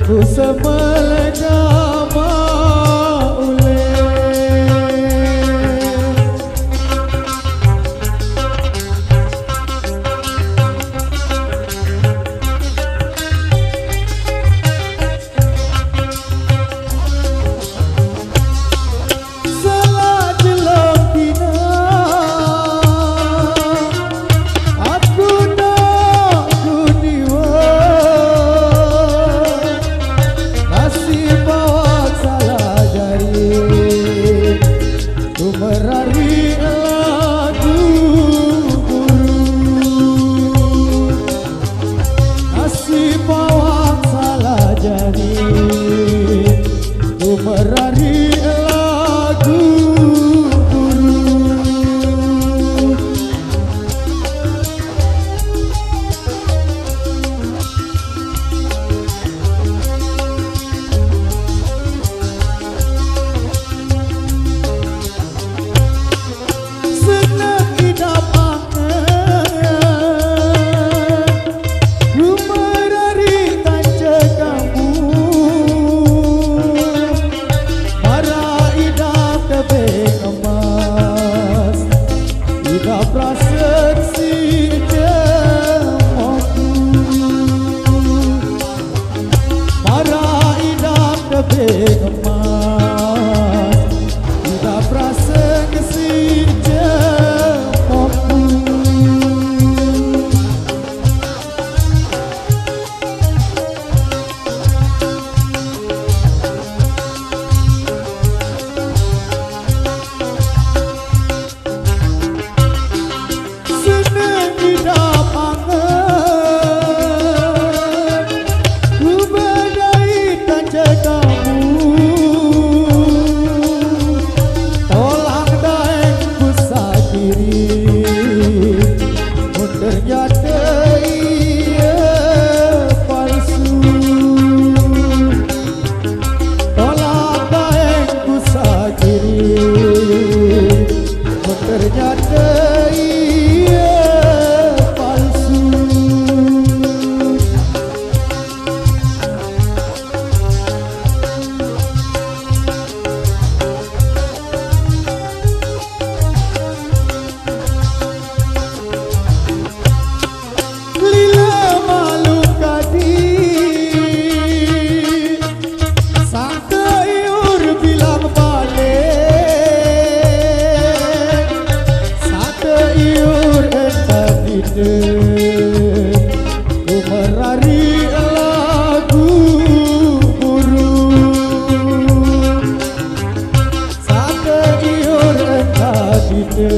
Ku semelgama ternyata ia palsu. ku merari lagu burung sate diur kadite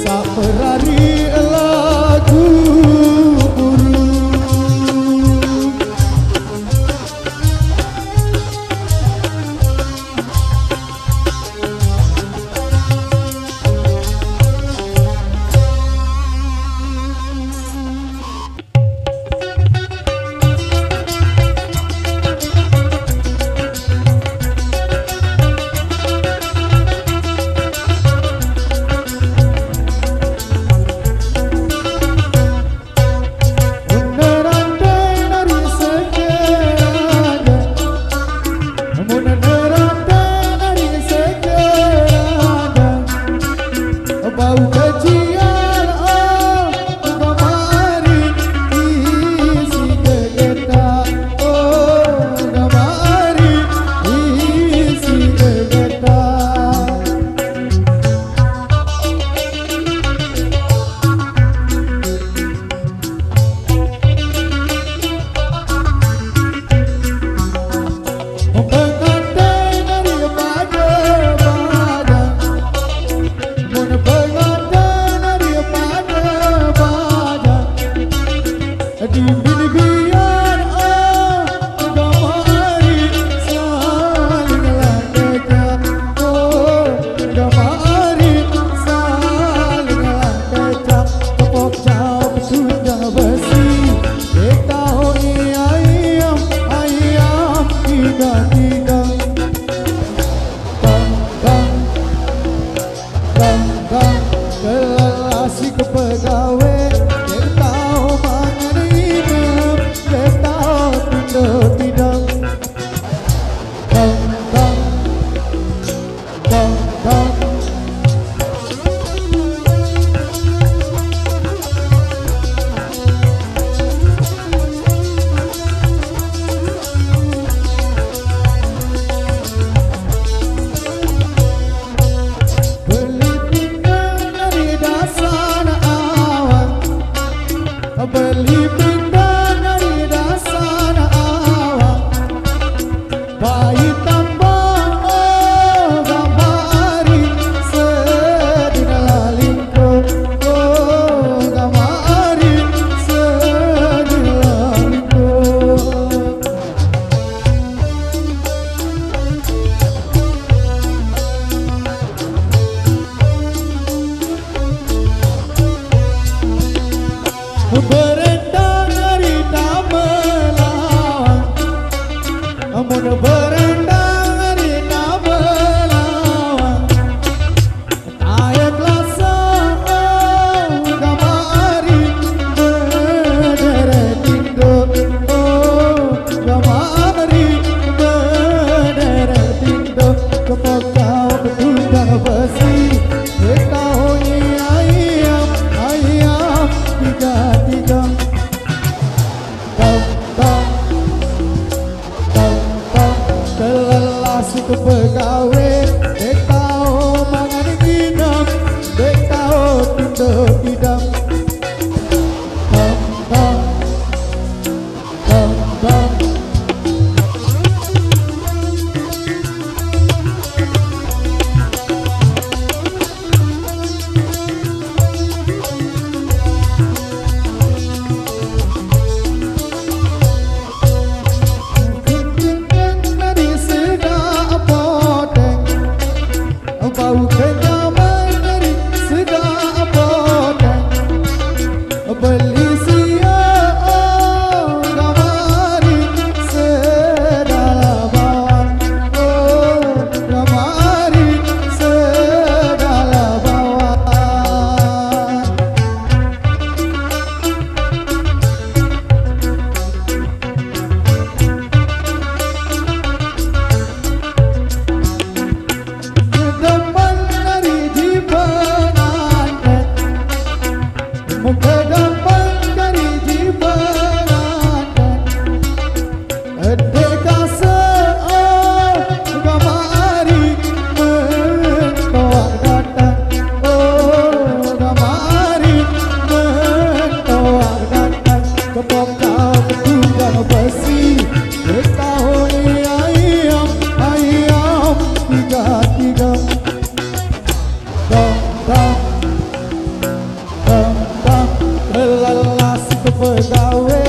sak merari lagu burung bau kecian oh gamari isi gegeta oh gamari isi gegeta pengantin daripada badan mun pengantin daripada badan di bibian oh gamari saling lantekan oh gamari saling lantekan tepok jauh sudah besi kita ayam ayam tiga-tiga bang bang bang bang kelelasi ke pegawai kita mangan inap kita tunda tidak bang bang bang bang beli pindang dari dasar awan beli pindang dari dasar awan bayi tambang oh gamari sedina lalingko oh gamari sedina lalingko berendang dari Tamelawan mun berendang dari Tamelawan ayat lasa oh gamari berderet tindo oh gamari berderet tindo kepok kau betudang besi kita ayam ayam tiga-tiga bang bang bang bang kelelasi ke pegawai kita mangan ginam kita tunda tidak bang bang bang bang dari sedap podeng bau kenyaman dari sedap podeng beli siap oh gamari sedala bawang oh gamari sedala bawang depan dari di pengantin muka depan dari di pengantin dekasa oh gamari mentoak datang oh gamari pegawai